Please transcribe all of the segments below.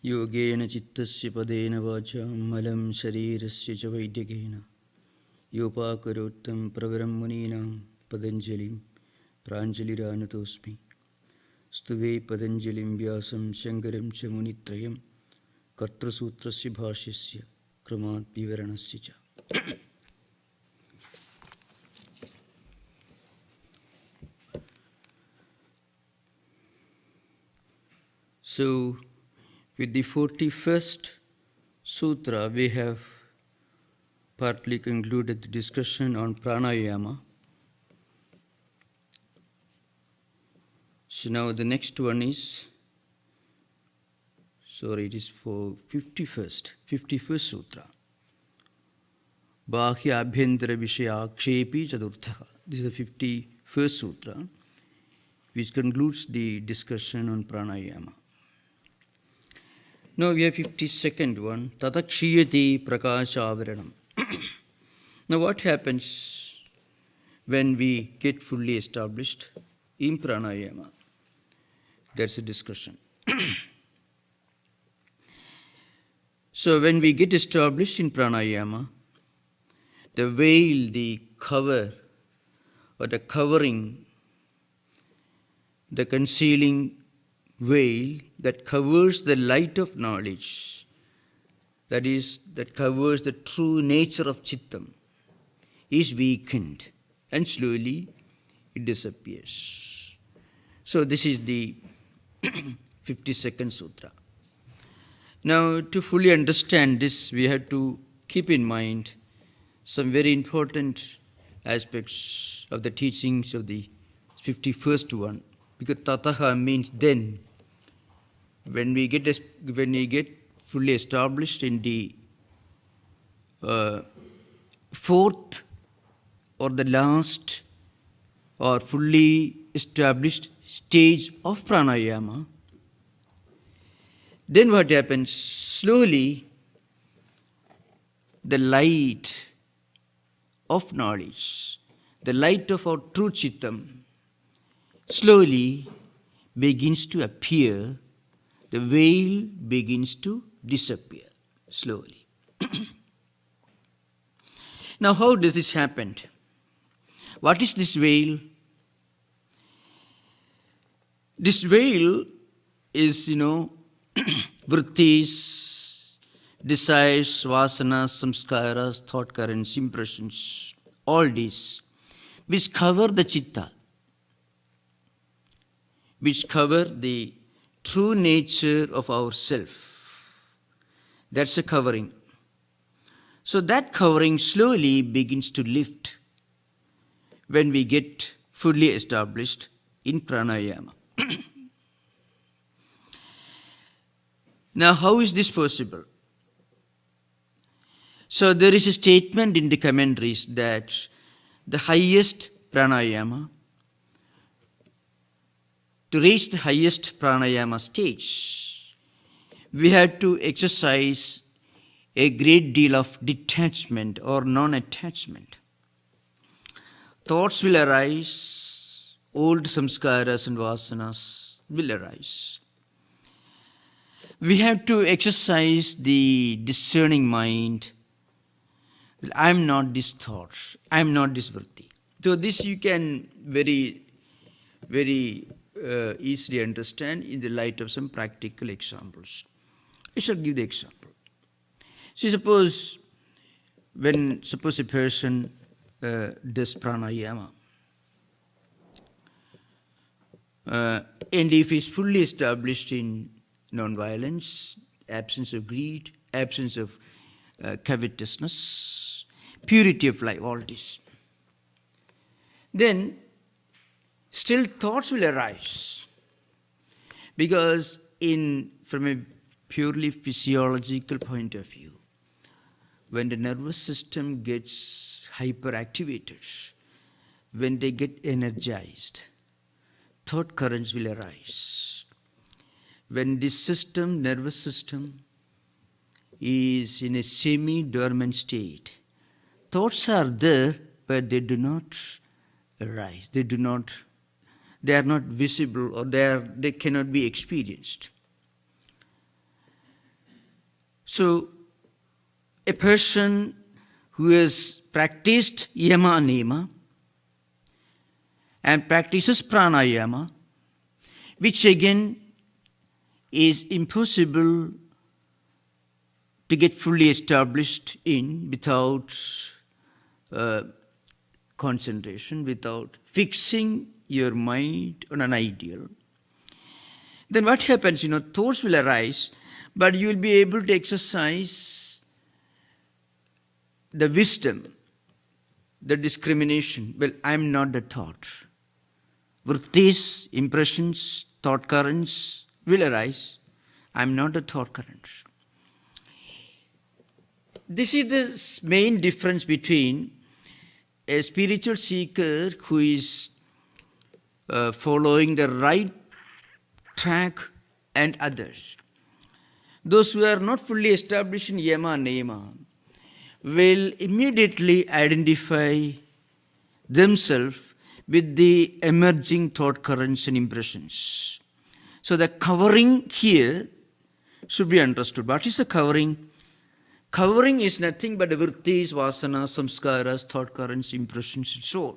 Yogena chittasya padena vacham malam sharirasya cha vaidyagena yopakarottam pravaram muninam Patanjalim pranjaliranatosmi stuve Patanjalim vyasam shankaram cha munitrayam kartra sutrasya bhashyasya kramat vivaranasya cha. So, with the 41st sutra, we have partly concluded the discussion on Pranayama. So now the next one is, it is for 51st sutra. Bahya Abhyantara Vishaya Kshepi Chadurtha. This is the 51st sutra, which concludes the discussion on Pranayama. Now we have 52nd one, Tatakshiyati Prakashavaranam. Now what happens when we get fully established in Pranayama? That's a discussion. So when we get established in Pranayama, the veil, the cover, or the covering, the concealing veil that covers the light of knowledge, that is, that covers the true nature of chittam, is weakened and slowly it disappears. So this is the 52nd sutra. Now to fully understand this, we have to keep in mind some very important aspects of the teachings of the 51st one, because tataha means then. When we get fully established in the fourth or the last or fully established stage of pranayama, then what happens? Slowly, the light of knowledge, the light of our true chittam, slowly begins to appear. The veil begins to disappear slowly. Now, how does this happen? What is this veil? This veil is, vrittis, desires, vasanas, samskaras, thought currents, impressions, all these, which cover the chitta, which cover the true nature of our self. That's a covering. So that covering slowly begins to lift when we get fully established in pranayama. Now, how is this possible? So there is a statement in the commentaries that the highest pranayama, to reach the highest pranayama stage, we have to exercise a great deal of detachment or non-attachment. Thoughts will arise, old samskaras and vasanas will arise. We have to exercise the discerning mind. I am not this thought, I am not this vritti. So this you can very easily understand in the light of some practical examples. I shall give the example. See, suppose a person does pranayama, and if he is fully established in non-violence, absence of greed, absence of covetousness, purity of life, all this, then still thoughts will arise, because from a purely physiological point of view, when the nervous system gets hyperactivated, when they get energized, thought currents will arise. When this nervous system is in a semi-dormant state, thoughts are there, but they do not arise. They are not visible, or they cannot be experienced. So, a person who has practiced yama and niyama and practices pranayama, which again is impossible to get fully established in without concentration, without fixing your mind on an ideal. Then what happens? Thoughts will arise, but you will be able to exercise the wisdom, the discrimination. Well, I am not the thought. Vrittis, impressions, thought currents will arise. I am not the thought current. This is the main difference between a spiritual seeker who is following the right track and others. Those who are not fully established in yama and niyama will immediately identify themselves with the emerging thought currents and impressions. So the covering here should be understood. What is the covering? Covering is nothing but the vrittis, vasanas, samskaras, thought currents, impressions, and so on,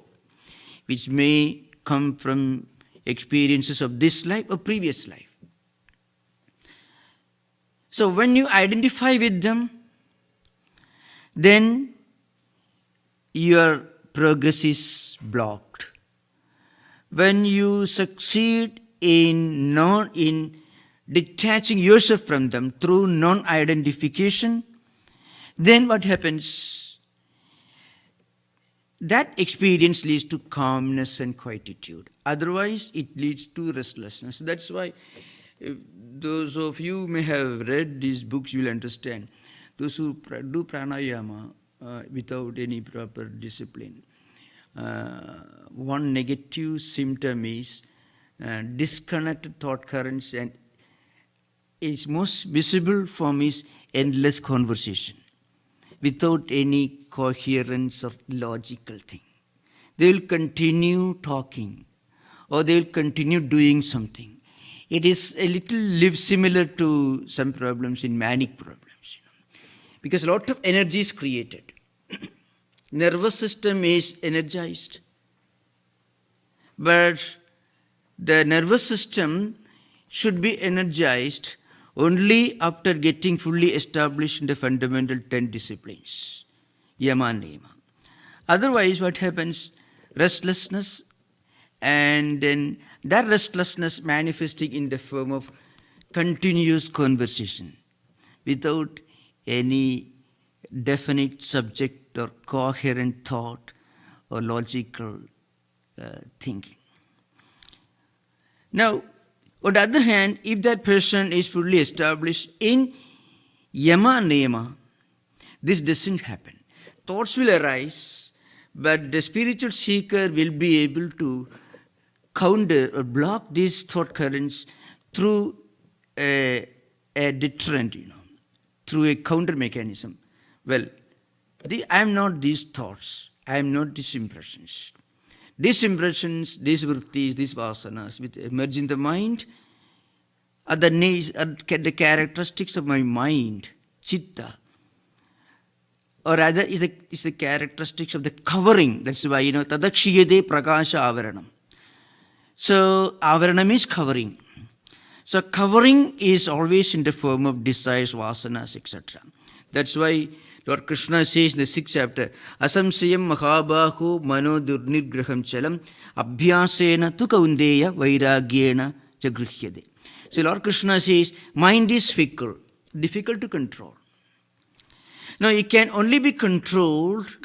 which may come from experiences of this life or previous life. So when you identify with them, then your progress is blocked. When you succeed in detaching yourself from them through non-identification, then what happens? That experience leads to calmness and quietude. Otherwise, it leads to restlessness. That's why those of you who may have read these books will understand. Those who do pranayama without any proper discipline, one negative symptom is disconnected thought currents, and its most visible form is endless conversation without any coherence or logical thing. They will continue talking or they will continue doing something. It is a little similar to some problems in manic problems, because a lot of energy is created. Nervous system is energized, but the nervous system should be energized only after getting fully established in the fundamental 10 disciplines, yama and niyama. Otherwise, what happens? Restlessness, and then that restlessness manifesting in the form of continuous conversation without any definite subject or coherent thought or logical thinking. Now, on the other hand, if that person is fully established in yama and niyama, this doesn't happen. Thoughts will arise, but the spiritual seeker will be able to counter or block these thought currents through a deterrent, through a counter mechanism. Well, I am not these thoughts, I am not these impressions. These impressions, these vrittis, these vasanas, which emerge in the mind, are the characteristics of my mind, chitta, or rather is the characteristics of the covering. That's why, tadakshiyate prakasha avaranam. So, avaranam is covering. So, covering is always in the form of desires, vasanas, etc. That's why Lord Krishna says in the 6th chapter, Asamsayam mahabaho mano durnirgraham chalam abhyasena tu kaundeya vairagyena jagrihyade. So Lord Krishna says, mind is fickle, difficult to control. Now it can only be controlled,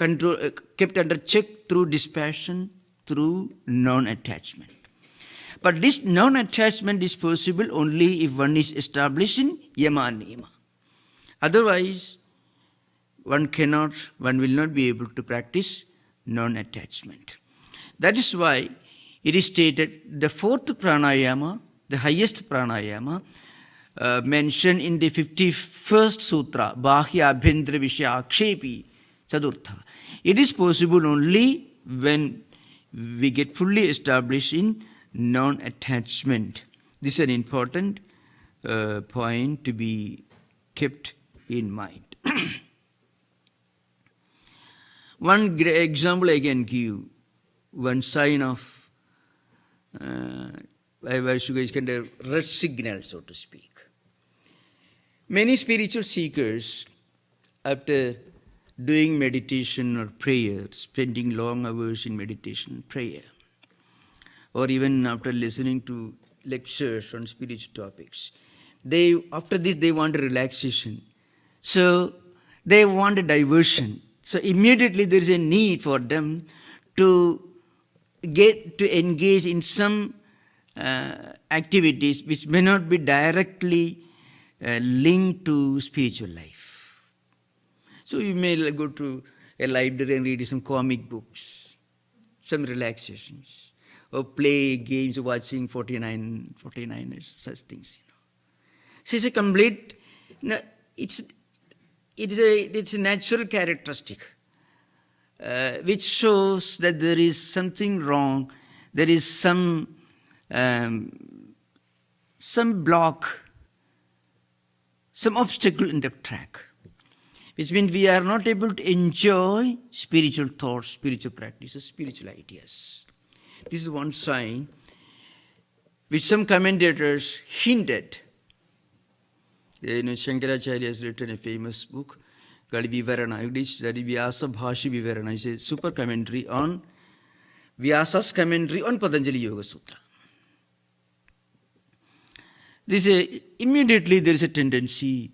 kept under check through dispassion, through non-attachment. But this non-attachment is possible only if one is established in yama and niyama. Otherwise, one will not be able to practice non-attachment. That is why it is stated the 4th pranayama, the highest pranayama, mentioned in the 51st sutra, Bahya Abhendra Vishya Akshepi Chadurtha. It is possible only when we get fully established in non-attachment. This is an important point to be kept in mind. One example I can give, one sign of red signal, so to speak. Many spiritual seekers, after doing meditation or prayer, spending long hours in meditation and prayer, or even after listening to lectures on spiritual topics, after this they want a relaxation. So they want a diversion. So immediately there is a need for them to engage in some activities which may not be directly linked to spiritual life. So you may go to a library and read some comic books, some relaxations, or play games, watching 49ers, such things. So it's a complete, it's a natural characteristic which shows that there is something wrong, there is some block, some obstacle in the track, which means we are not able to enjoy spiritual thoughts, spiritual practices, spiritual ideas. This is one sign which some commentators hinted. Shankaracharya has written a famous book called Vivarana, which that is Vyasa Bhashi Vivarana. It's a super commentary on Vyasa's commentary on Patanjali Yoga Sutra. Immediately there is a tendency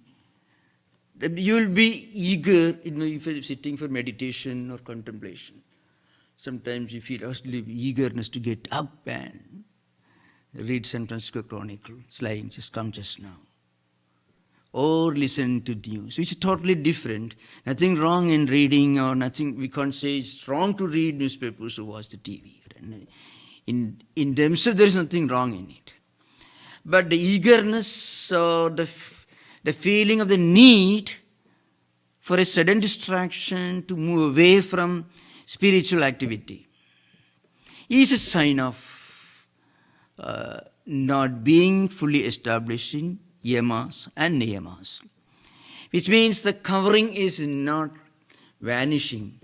that you will be eager, if you're sitting for meditation or contemplation. Sometimes you feel eagerness to get up and read San Francisco Chronicle. It's like, just come just now. Or listen to news, which is totally different. Nothing wrong in reading, or nothing, we can't say it's wrong to read newspapers or watch the TV. In themselves, there is nothing wrong in it. But the eagerness or the feeling of the need for a sudden distraction to move away from spiritual activity is a sign of not being fully established in Yamas and Niyamas, which means the covering is not vanishing.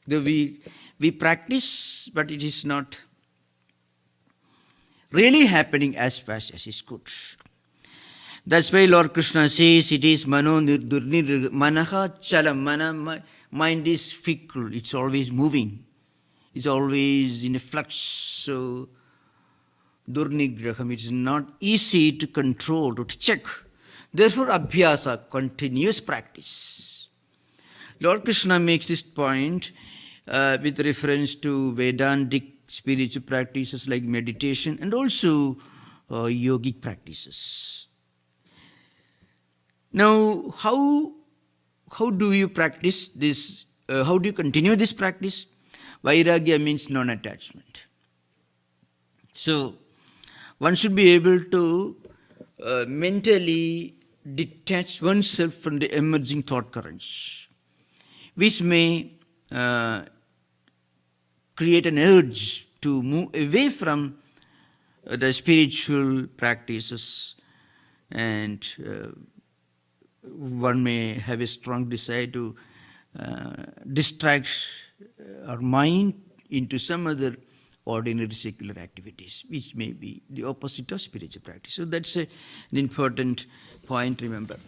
We practice, but it is not really happening as fast as it could. That's why Lord Krishna says it is mano nirdurni manaha chalam. Mind is fickle, it's always moving, it's always in a flux. So durnigraham, it is not easy to control, to check. Therefore, abhyasa, continuous practice. Lord Krishna makes this point with reference to Vedantic spiritual practices like meditation and also yogic practices. Now, how do you practice this? How do you continue this practice? Vairagya means non-attachment. So, one should be able to mentally detach oneself from the emerging thought currents, which may create an urge to move away from the spiritual practices, and one may have a strong desire to distract our mind into some other ordinary secular activities, which may be the opposite of spiritual practice. So that's an important point, remember.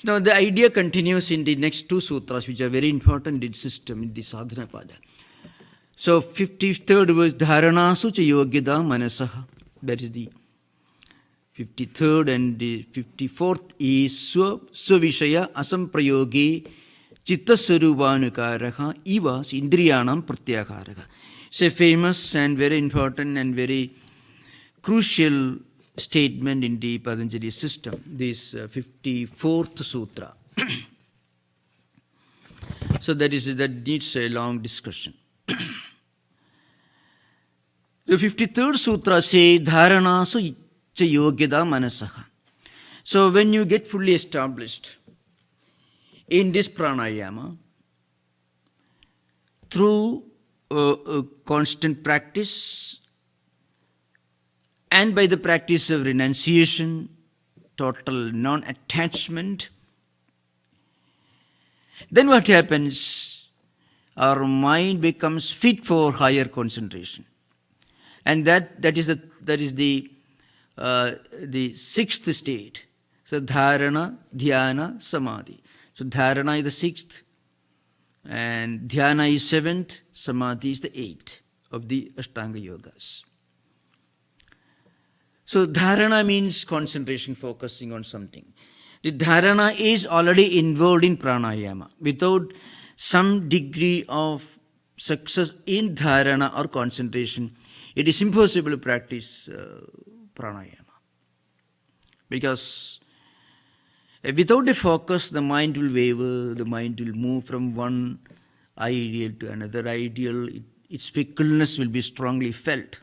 Now the idea continues in the next two sutras, which are very important in the system, in the sadhana pada. So 53rd verse, dharanasu cha yogyada manasaha. That is the 53rd, and the 54th is svavishaya asamprayogi chitta sarubhanukaraha iva indriyanam pratyaharaha. It's a famous and very important and very crucial statement in the Patanjali system, this 54th sutra. So that needs a long discussion. The 53rd sutra says, dharanasu cha yogyada manasaha. So when you get fully established in this pranayama, through constant practice and by the practice of renunciation, total non-attachment, Then what happens? Our mind becomes fit for higher concentration. And that is the sixth state. So dharana, dhyana, samadhi. So dharana is the sixth, and dhyana is seventh, samadhi is the eighth of the Ashtanga Yogas. So dharana means concentration, focusing on something. The dharana is already involved in pranayama. Without some degree of success in dharana or concentration, it is impossible to practice pranayama. Because without a focus, the mind will waver, the mind will move from one ideal to another ideal. Its fickleness will be strongly felt.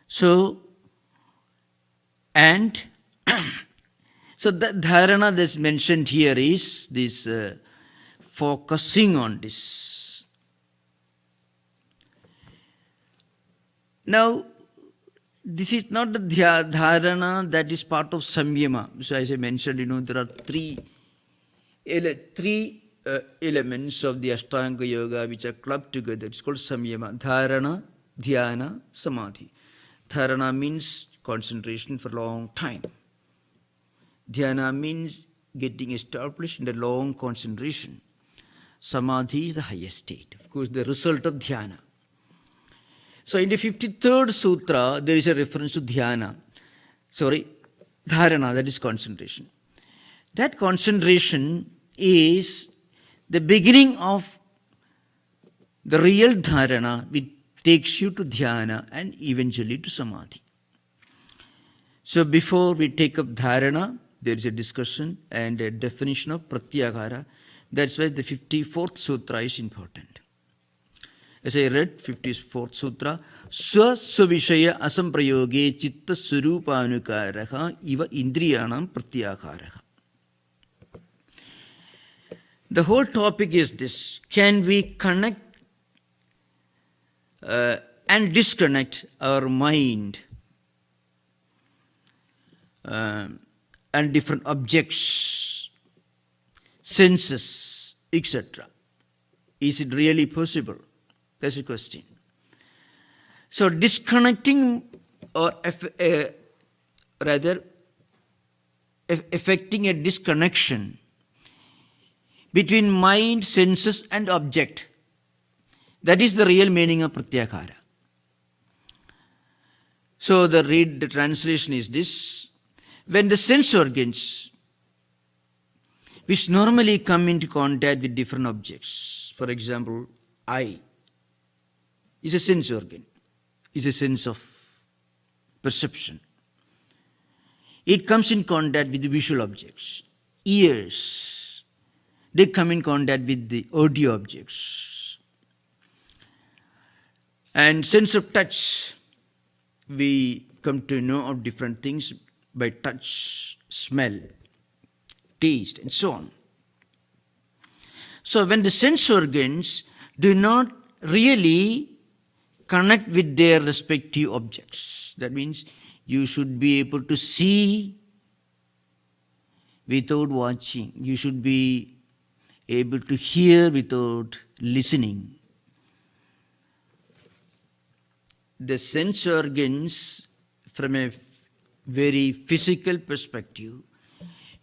So the dharana that's mentioned here is this focusing on this. Now, this is not the dharana that is part of samyama. So as I mentioned, there are three elements of the Ashtanga Yoga which are clubbed together. It's called samyama. Dharana, dhyana, samadhi. Dharana means concentration for a long time. Dhyana means getting established in a long concentration. Samadhi is the highest state. Of course, the result of dhyana. So in the 53rd sutra, there is a reference to dharana, that is concentration. That concentration is the beginning of the real dharana, which takes you to dhyana and eventually to samadhi. So before we take up dharana, there is a discussion and a definition of pratyahara. That's why the 54th sutra is important. As I read 54th sutra, Svavishaya asamprayoge chitta surupānukāraha iva indriyanam pratyaharaha. The whole topic is this: can we connect and disconnect our mind and different objects, senses, etc.? Is it really possible? That's the question. So disconnecting or effecting a disconnection between mind, senses and object, that is the real meaning of pratyahara. So the translation is this: when the sense organs, which normally come into contact with different objects, for example, eye is a sense organ, is a sense of perception. It comes in contact with the visual objects. Ears, they come in contact with the audio objects. And sense of touch, we come to know of different things by touch, smell, taste, and so on. So when the sense organs do not really connect with their respective objects, that means you should be able to see without watching. You should be able to hear without listening. The sense organs, from a very physical perspective,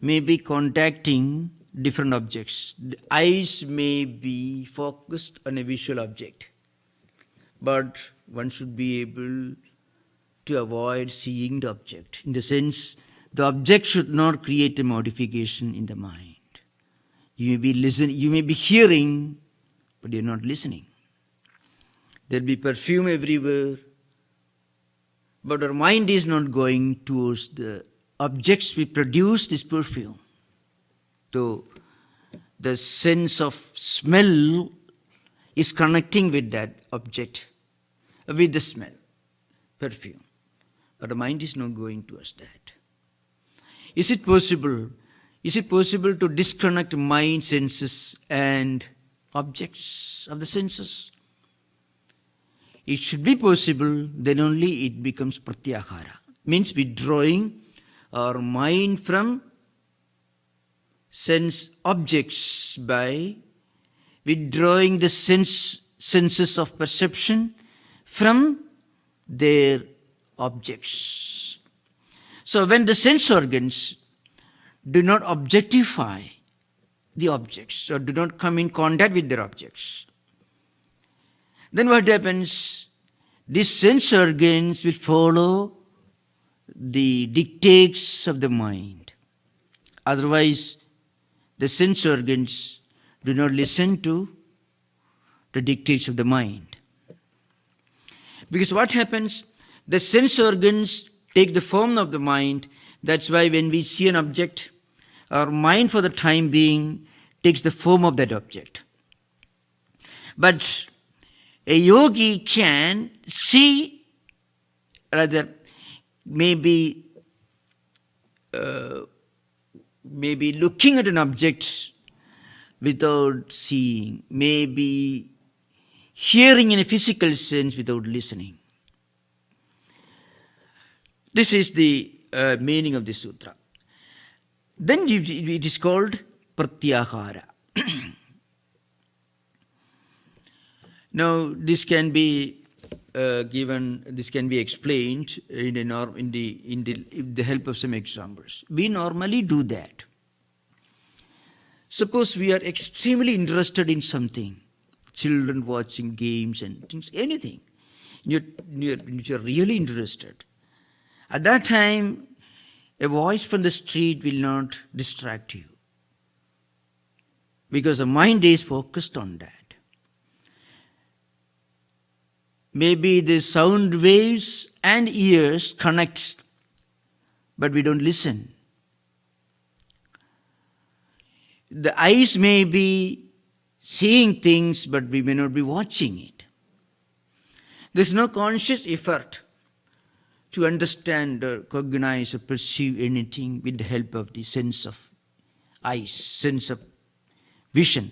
may be contacting different objects. The eyes may be focused on a visual object, but one should be able to avoid seeing the object. In the sense, the object should not create a modification in the mind. You may be hearing, but you're not listening. There'll be perfume everywhere, but our mind is not going towards the objects which produce this perfume. So the sense of smell is connecting with that object, with the smell, perfume. But the mind is not going towards that. Is it possible? Is it possible to disconnect mind, senses, and objects of the senses? It should be possible, then only it becomes pratyahara. Means withdrawing our mind from sense objects by withdrawing the senses of perception from their objects. So when the sense organs do not objectify the objects or do not come in contact with their objects, then what happens? These sense organs will follow the dictates of the mind. Otherwise, the sense organs do not listen to the dictates of the mind. Because what happens? The sense organs take the form of the mind. That's why when we see an object, our mind for the time being takes the form of that object. But a yogi can see, rather maybe looking at an object without seeing, maybe hearing in a physical sense without listening. This is the meaning of the sutra. Then it is called Pratyahara. Now, this can be explained with the help of some examples. We normally do that. Suppose we are extremely interested in something, children watching games and things, anything. You're really interested. At that time, a voice from the street will not distract you, because the mind is focused on that. Maybe the sound waves and ears connect, but we don't listen. The eyes may be seeing things, but we may not be watching it. There's no conscious effort to understand or cognize or perceive anything with the help of the sense of eyes, sense of vision.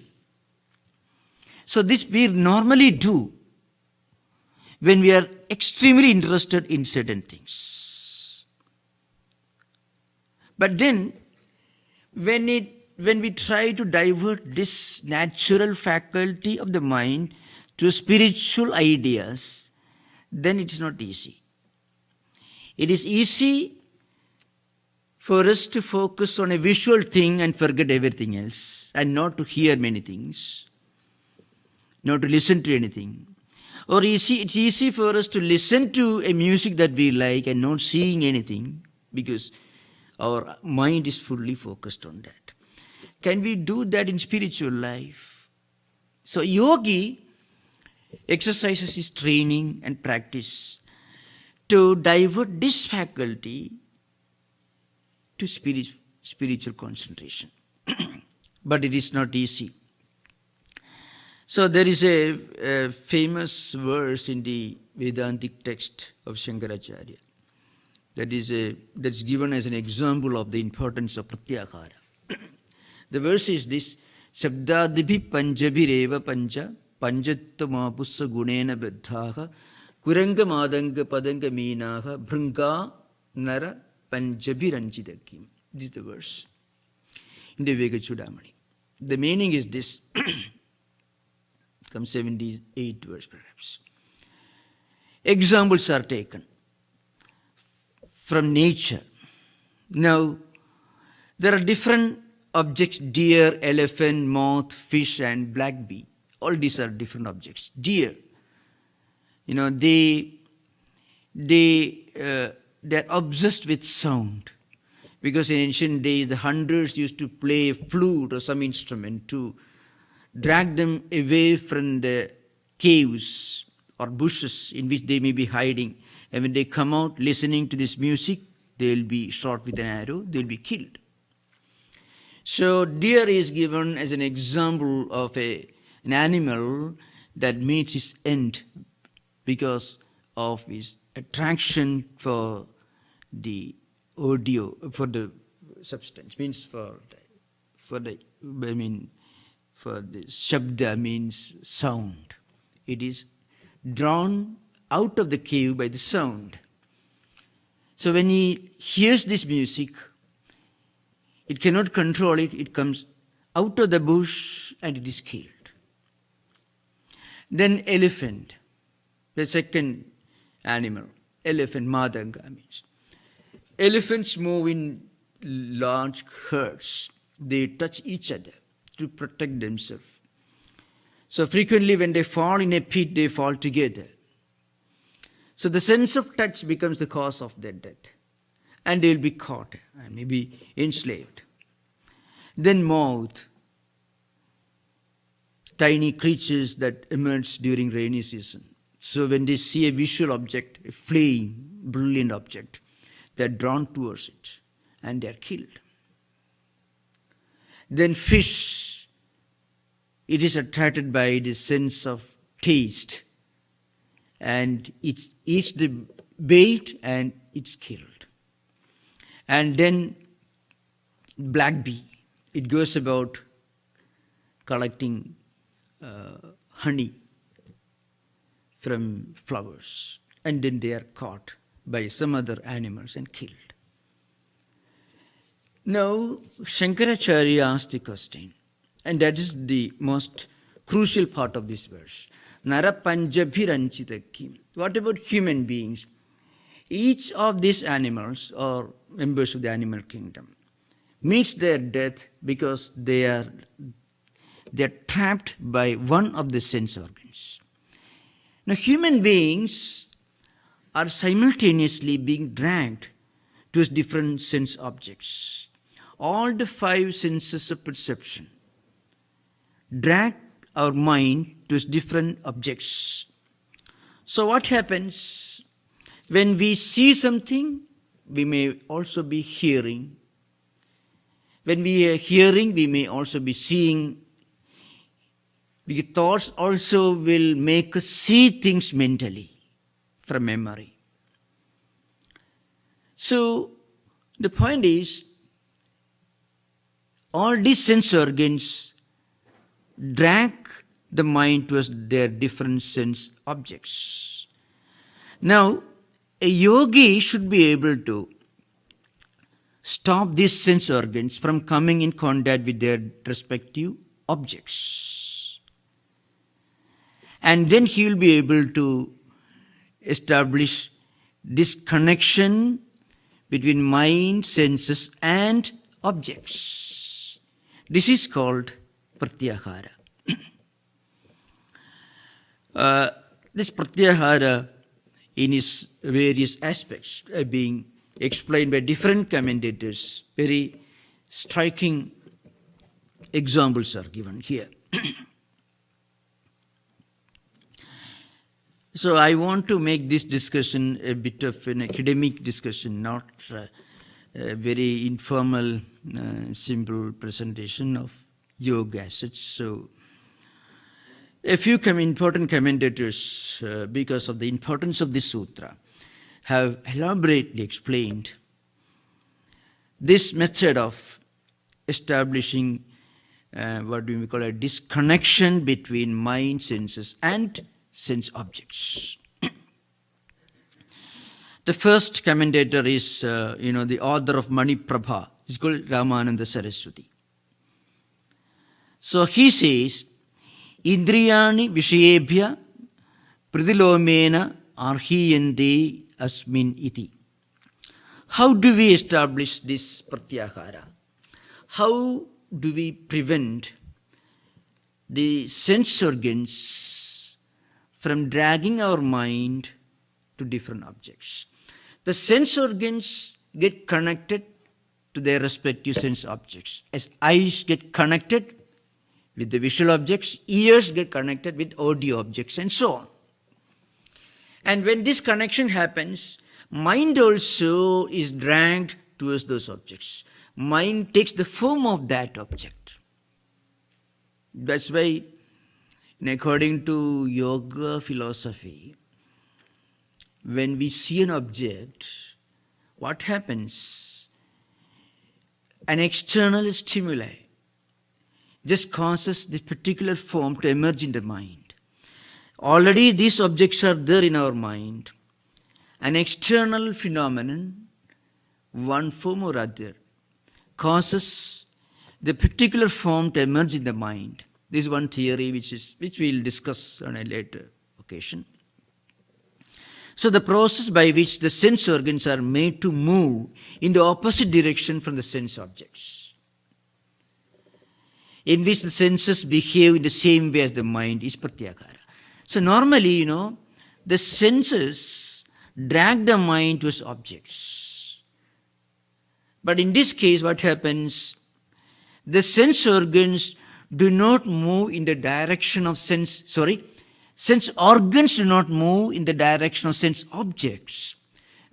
So this we normally do when we are extremely interested in certain things. But then, when we try to divert this natural faculty of the mind to spiritual ideas, then it is not easy. It is easy for us to focus on a visual thing and forget everything else, and not to hear many things, not to listen to anything. Or it's easy for us to listen to a music that we like and not seeing anything, because our mind is fully focused on that. Can we do that in spiritual life? So yogi exercises his training and practice to divert this faculty to spiritual concentration. But it is not easy. So there is a famous verse in the Vedantic text of Shankaracharya that's given as an example of the importance of Pratyahara. The verse is this: Shabdadibhi panjabhireva pancha panjattamapussa gunena beddhaha kuranga madanga padanga meenaha bhringa nara panjabhiranchidakim. This is the verse in the Vivekachudamani. The meaning is this. Comes 78 verse perhaps. Examples are taken from nature. Now, there are different objects: deer, elephant, moth, fish, and black bee. All these are different objects. Deer, they're obsessed with sound, because in ancient days the hunters used to play a flute or some instrument to drag them away from the caves or bushes in which they may be hiding. And when they come out listening to this music, they will be shot with an arrow, they will be killed. So deer is given as an example of an animal that meets its end because of his attraction for the audio, for the substance, means for the shabda means sound. It is drawn out of the cave by the sound. So when he hears this music, it cannot control it, it comes out of the bush and it is killed. Then elephant, the second animal, elephant, Madanga means. Elephants move in large herds. They touch each other to protect themselves. So frequently when they fall in a pit, they fall together. So the sense of touch becomes the cause of their death. And they will be caught and maybe enslaved. Then moth, tiny creatures that emerge during rainy season. So when they see a visual object, a flame, brilliant object, they are drawn towards it and they are killed. Then fish, it is attracted by the sense of taste and it eats the bait and it's killed. And then black bee, it goes about collecting honey from flowers, and then they are caught by some other animals and killed. Now, Shankaracharya asked the question, and that is the most crucial part of this verse. Nara panjabhiranchita kim. What about human beings? Each of these animals, or members of the animal kingdom, meets their death because they are trapped by one of the sense organs. Now, human beings are simultaneously being dragged to different sense objects. All the five senses of perception drag our mind to different objects. So what happens? When we see something, we may also be hearing. When we are hearing, we may also be seeing. The thoughts also will make us see things mentally from memory. So the point is, all these sense organs drag the mind towards their different sense objects. Now, a yogi should be able to stop these sense organs from coming in contact with their respective objects. And then he will be able to establish this connection between mind, senses and objects. This is called Pratyahara. This Pratyahara in its various aspects are being explained by different commentators. Very striking examples are given here. So I want to make this discussion a bit of an academic discussion, not a very informal, simple presentation of yoga as such. So a few important commentators, because of the importance of this sutra, have elaborately explained this method of establishing what we call a disconnection between mind, senses and sense objects. The first commentator is, the author of Maniprabha. It's called Ramananda Saraswati. So he says, Indriyani Vishayebhya Pradilomena Arhiyante Asmin Iti. How do we establish this Pratyahara? How do we prevent the sense organs from dragging our mind to different objects? The sense organs get connected to their respective sense objects. As eyes get connected with the visual objects, ears get connected with audio objects and so on. And when this connection happens, mind also is dragged towards those objects. Mind takes the form of that object. That's why, according to yoga philosophy, when we see an object, what happens? An external stimuli just causes this particular form to emerge in the mind. Already these objects are there in our mind. An external phenomenon, one form or other, causes the particular form to emerge in the mind. This is one theory which we will discuss on a later occasion. So the process by which the sense organs are made to move in the opposite direction from the sense objects, in which the senses behave in the same way as the mind, is Pratyahara. So normally, the senses drag the mind towards objects. But in this case, what happens? The sense organs do not move in the direction of sense organs do not move in the direction of sense objects.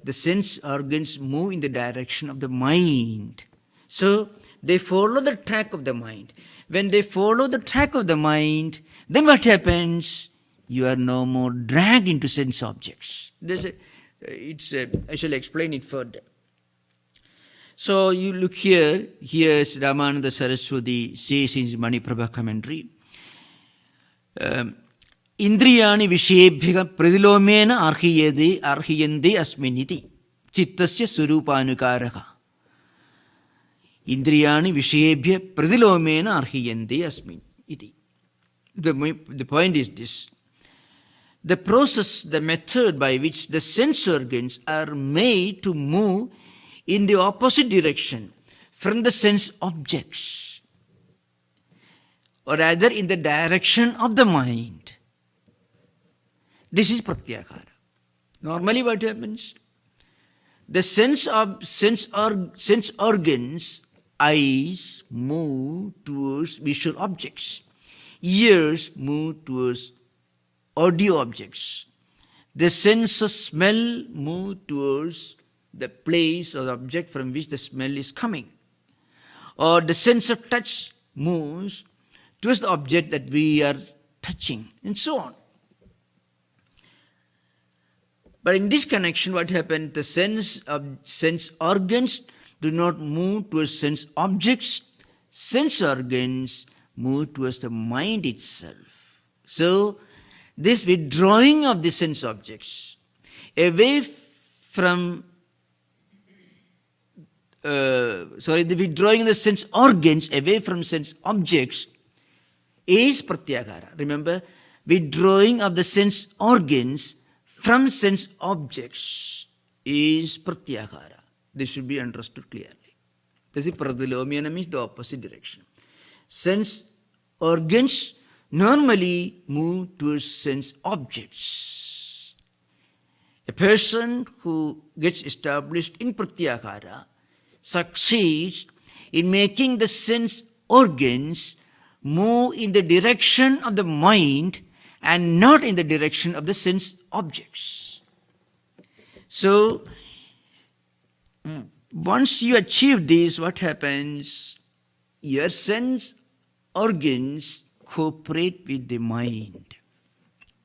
The sense organs move in the direction of the mind. So they follow the track of the mind. When they follow the track of the mind, then what happens? You are no more dragged into sense objects. I shall explain it further. So you look here is Ramananda Saraswati says in his Maniprabha commentary, Indriyani vishebhya pradilomena arhiyande asminiti chittasya surupanukaraha. Indriyani vishebhya pradilomena arhiyande asminiti. The point is this. The process, the method by which the sense organs are made to move in the opposite direction from the sense objects, or rather in the direction of the mind. This is Pratyahara. Normally what happens? The sense organs, eyes move towards visual objects, ears move towards audio objects, the sense of smell move towards the place or the object from which the smell is coming, or the sense of touch moves towards the object that we are touching, and so on. But in this connection, what happened? The sense organs do not move towards sense objects. Sense organs move towards the mind itself. So, this withdrawing of the sense objects away from the withdrawing the sense organs away from sense objects is Pratyahara. Remember, withdrawing of the sense organs from sense objects is Pratyahara. This should be understood clearly. This is Pradilomena, means the opposite direction. Sense organs normally move towards sense objects. A person who gets established in Pratyahara succeeds in making the sense organs move in the direction of the mind and not in the direction of the sense objects. So, once you achieve this, what happens? Your sense organs cooperate with the mind.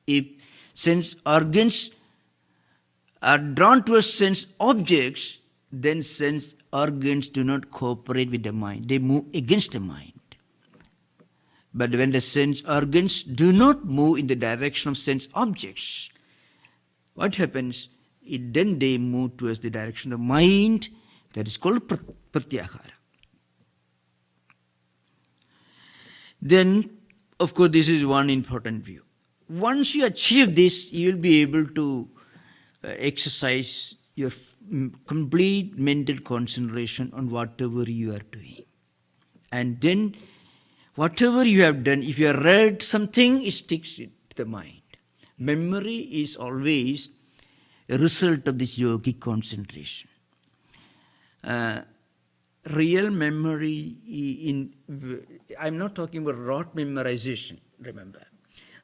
If sense organs are drawn towards sense objects, then sense organs do not cooperate with the mind. They move against the mind. But when the sense organs do not move in the direction of sense objects, what happens? Then they move towards the direction of the mind. That is called Pratyahara. Then, of course, this is one important view. Once you achieve this, you will be able to exercise your complete mental concentration on whatever you are doing. And then, whatever you have done, if you have read something, it sticks to the mind. Memory is always a result of this yogic concentration. Real memory, I'm not talking about rote memorization, remember.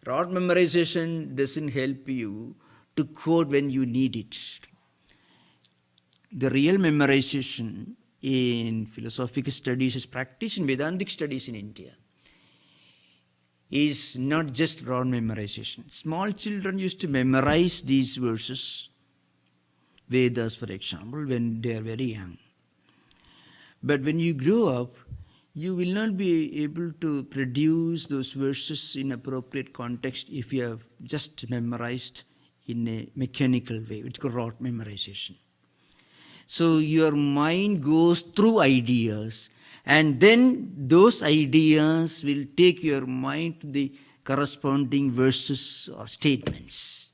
Rote memorization doesn't help you to quote when you need it. The real memorization in philosophical studies is practiced in Vedantic studies in India is not just raw memorization. Small children used to memorize these verses, Vedas for example, when they are very young. But when you grow up, you will not be able to produce those verses in appropriate context if you have just memorized in a mechanical way. It's called rote memorization. So your mind goes through ideas And then those ideas will take your mind to the corresponding verses or statements.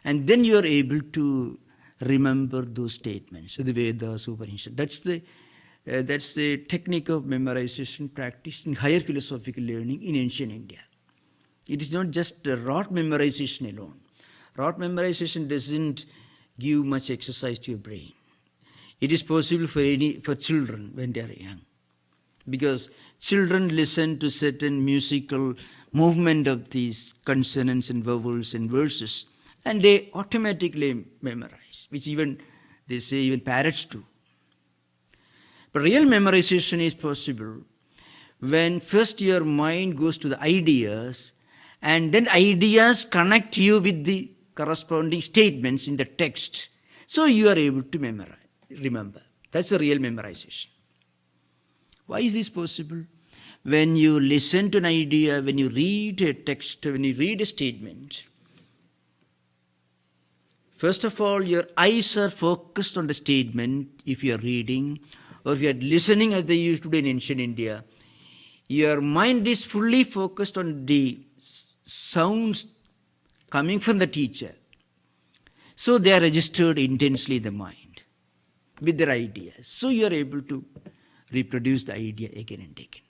And then you are able to remember those statements, the Vedas, Upanishads. That's the technique of memorization practiced in higher philosophical learning in ancient India. It is not just rote memorization alone. Rote memorization doesn't give much exercise to your brain. It is possible for children when they are young, because children listen to certain musical movement of these consonants and vowels and verses, and they automatically memorize, which even they say even parrots do. But real memorization is possible when first your mind goes to the ideas, and then ideas connect you with the corresponding statements in the text, so you are able to remember. That's a real memorization. Why is this possible? When you listen to an idea, when you read a text, when you read a statement, first of all, your eyes are focused on the statement if you are reading, or if you are listening as they used to do in ancient India. Your mind is fully focused on the sounds coming from the teacher. So they are registered intensely in the mind with their ideas. So you are able to reproduce the idea again and again.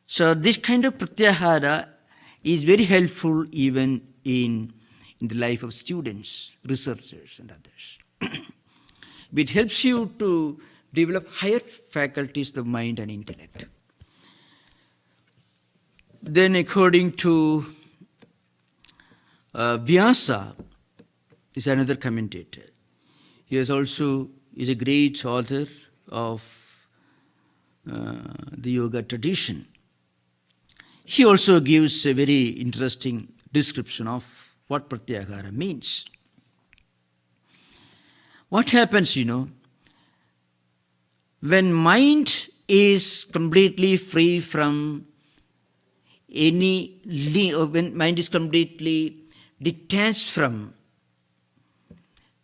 So this kind of pratyahara is very helpful even in the life of students, researchers and others. It helps you to develop higher faculties of mind and intellect. Then according to Vyasa, is another commentator. He is a great author of the yoga tradition. He also gives a very interesting description of what Pratyahara means. What happens, when mind is completely free from or when mind is completely detached from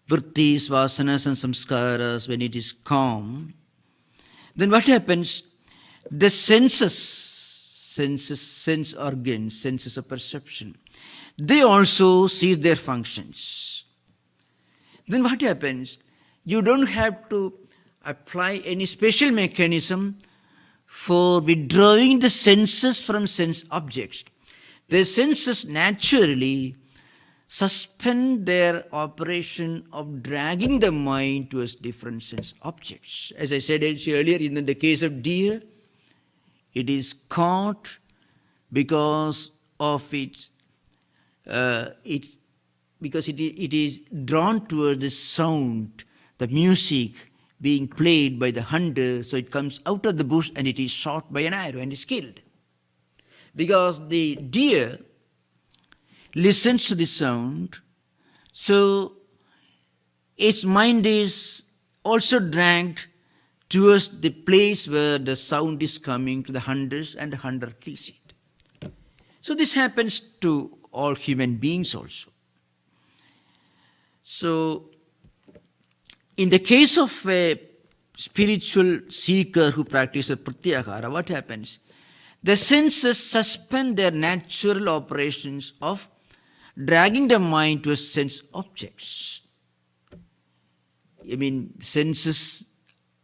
vrittis, vasanas and samskaras, when it is calm, then what happens? The sense organs, senses of perception, they also cease their functions. Then what happens? You don't have to apply any special mechanism for withdrawing the senses from sense objects. The senses naturally suspend their operation of dragging the mind towards different sense objects. As I said earlier, in the case of deer, it is caught because of it is drawn towards the sound, the music being played by the hunter, so it comes out of the bush and it is shot by an arrow and is killed. Because the deer listens to the sound, so its mind is also dragged towards the place where the sound is coming to the hunters, and the hunter kills it. So this happens to all human beings also. So in the case of a spiritual seeker who practices pratyahara, what happens? The senses suspend their natural operations of dragging the mind to sense objects. Senses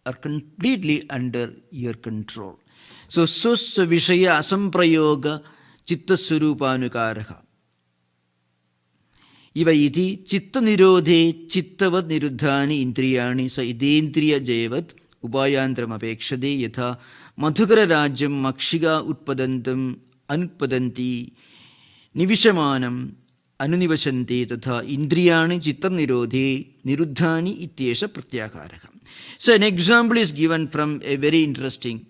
are completely under your control. So, susya vishaya asamprayoga chitta surupānukāraha. Iva iti chitta nirodhe chittavad niruddhani indriyani sa idendriya jayavat upayantram apekshade yatha madhukara rajyam makshiga utpadantam anutpadanti nivishamanam anunivasante tatha indriyani chitta nirodhe niruddhani ityesha pratyaharaha. So an example is given from a very interesting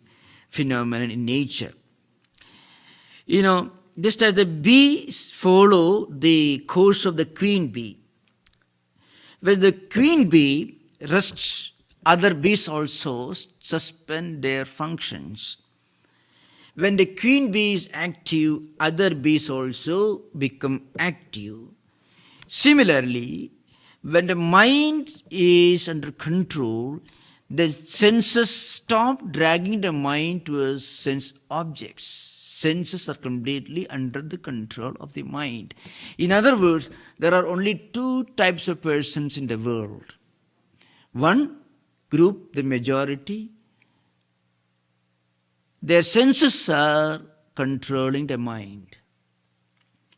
phenomenon in nature. Just as the bees follow the course of the queen bee, when the queen bee rests, other bees also suspend their functions. When the queen bee is active, other bees also become active. Similarly, when the mind is under control, the senses stop dragging the mind towards sense objects. Senses are completely under the control of the mind. In other words, there are only two types of persons in the world. One group, the majority, their senses are controlling the mind.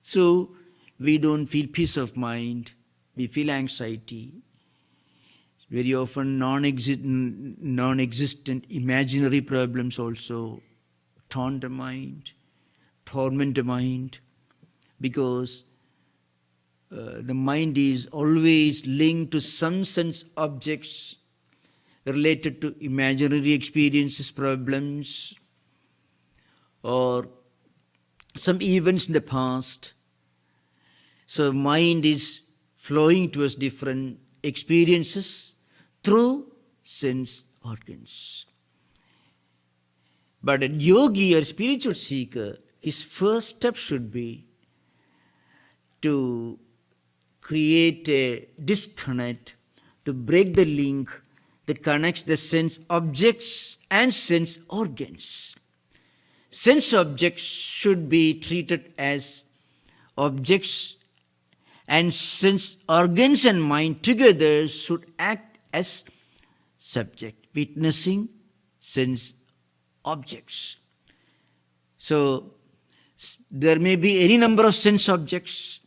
So we don't feel peace of mind, we feel anxiety. Very often non-existent imaginary problems also taunt the mind, torment the mind, because the mind is always linked to some sense objects related to imaginary experiences, problems, or some events in the past. So mind is flowing towards different experiences through sense organs. But a yogi or spiritual seeker, his first step should be to create a disconnect, to break the link that connects the sense objects and sense organs. Sense objects should be treated as objects, and sense organs and mind together should act as subject, witnessing sense objects. So there may be any number of sense objects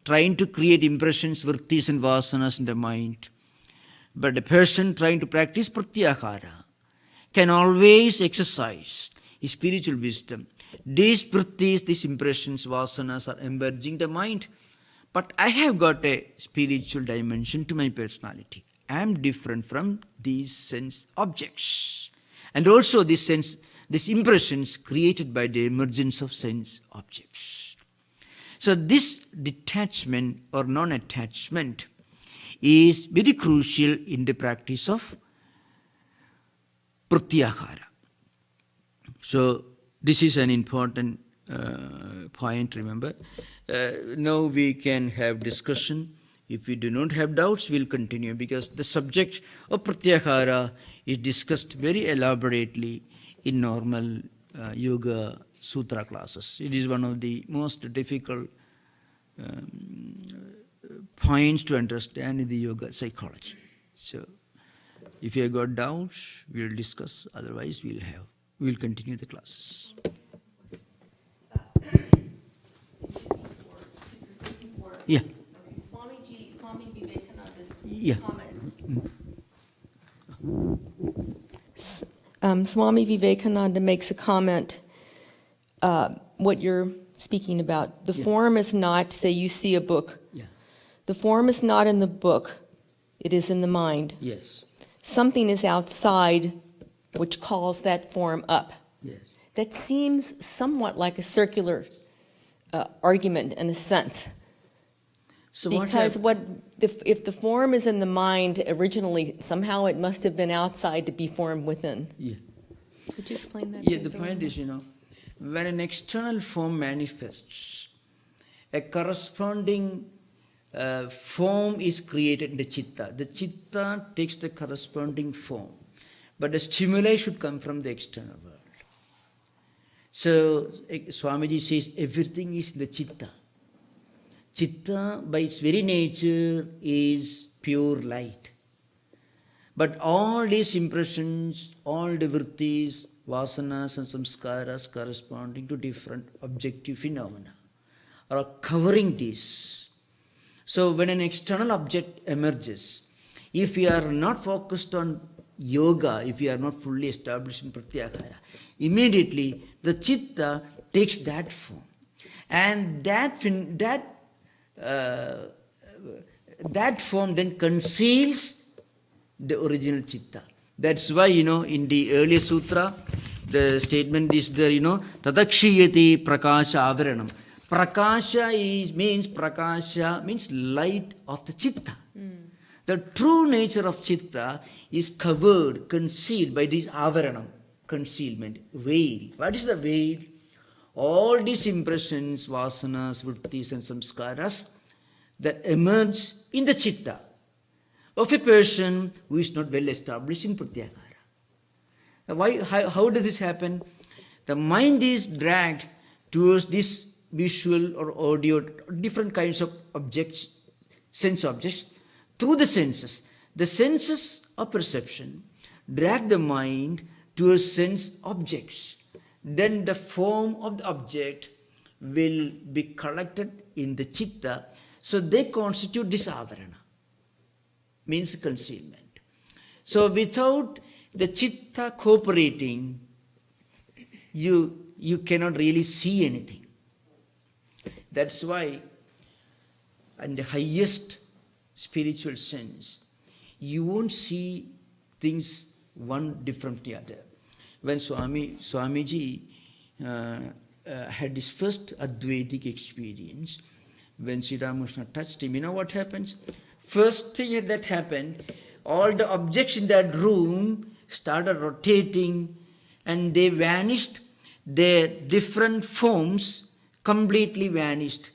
trying to create impressions, vrittis and vasanas in the mind. But a person trying to practice pratyahara can always exercise his spiritual wisdom. These vrittis, these impressions, vasanas are emerging the mind. But I have got a spiritual dimension to my personality. I am different from these sense objects. And also these impressions created by the emergence of sense objects. So this detachment or non-attachment is very crucial in the practice of pratyahara. So this is an important point, remember. Now we can have discussion. If we do not have doubts, we'll continue, because the subject of pratyahara is discussed very elaborately in normal yoga sutra classes. It is one of the most difficult points to understand in the yoga psychology. So if you have got doubts, we'll discuss. Otherwise, we'll continue the classes. Yeah. Okay. Swami Vivekananda's comment. Swami Vivekananda makes a comment, what you're speaking about. The form is not, say you see a book. Yeah. The form is not in the book, it is in the mind. Yes. Something is outside which calls that form up. Yes. That seems somewhat like a circular argument in a sense. So because if the form is in the mind originally, somehow it must have been outside to be formed within. Yeah. Could you explain that? Yeah, the point is, when an external form manifests, a corresponding form is created in the chitta. The chitta takes the corresponding form, but the stimuli should come from the external world. So Swamiji says everything is the chitta. Chitta, by its very nature, is pure light. But all these impressions, all the vrittis, vasanas and samskaras corresponding to different objective phenomena are covering this. So when an external object emerges, if we are not focused on yoga, if we are not fully established in pratyahara, immediately the chitta takes that form. And that form then conceals the original chitta. That's why, in the earlier sutra, the statement is there, Tadakshiyati prakasha avaranam. Prakasha means light of the chitta. The true nature of chitta is covered, concealed by this avaranam, concealment, veil. What is the veil? All these impressions, vasanas, vrittis and samskaras that emerge in the chitta of a person who is not well established in Pratyahara. How does this happen? The mind is dragged towards this visual or audio, different kinds of objects, sense objects, through the senses. The senses of perception drag the mind towards sense objects. Then the form of the object will be collected in the chitta. So they constitute this avarana, means concealment. So without the chitta cooperating, you cannot really see anything. That's why, in the highest spiritual sense, you won't see things one different from the other. When Swamiji had his first Advaitic experience, when Sri Ramakrishna touched him, you know what happens? First thing that happened, all the objects in that room started rotating and they vanished. Their different forms completely vanished.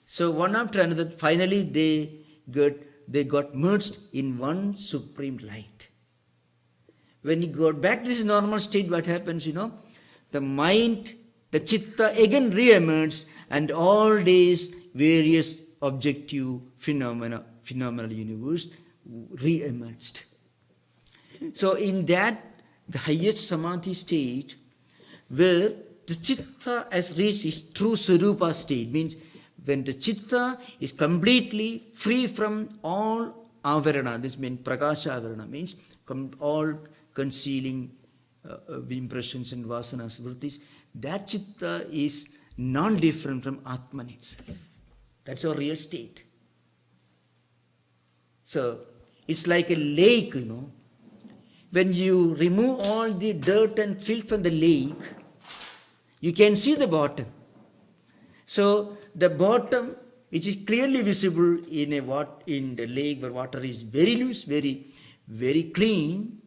So one after another, finally they got merged in one supreme light. When you go back to this normal state, what happens, the mind, the chitta again re-emerges, and all these various objective phenomenal universe re-emerged. So in that, the highest samadhi state, where the chitta has reached its true Swarupa state, means when the chitta is completely free from all avarana, this means prakasha avarana, means all concealing impressions and vasanas, vrittis, that chitta is non-different from Atman itself. That's our real state. So it's like a lake, When you remove all the dirt and filth from the lake, you can see the bottom. So the bottom, which is clearly visible in the lake where water is very loose, very, very clean.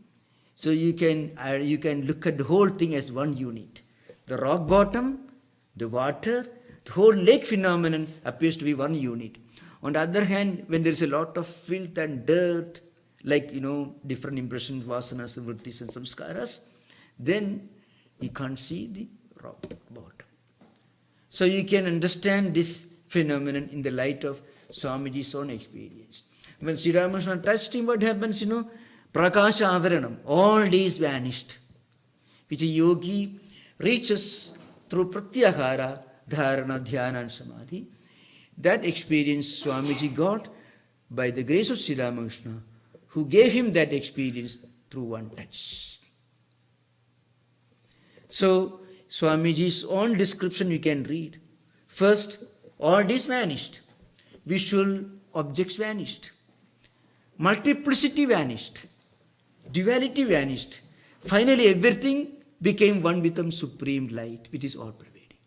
So you can look at the whole thing as one unit. The rock bottom, the water, the whole lake phenomenon appears to be one unit. On the other hand, when there is a lot of filth and dirt, like, different impressions, vasanas, vrittis and samskaras, then you can't see the rock bottom. So you can understand this phenomenon in the light of Swamiji's own experience. When Sri Ramakrishna touched him, what happens, Prakasha avaranam, all these vanished, which a yogi reaches through Pratyahara, Dharana, Dhyana and Samadhi. That experience Swamiji got by the grace of Sri Ramakrishna, who gave him that experience through one touch. So, Swamiji's own description we can read. First, all this vanished. Visual objects vanished. Multiplicity vanished. Duality vanished. Finally, everything became one with some supreme light, which is all pervading.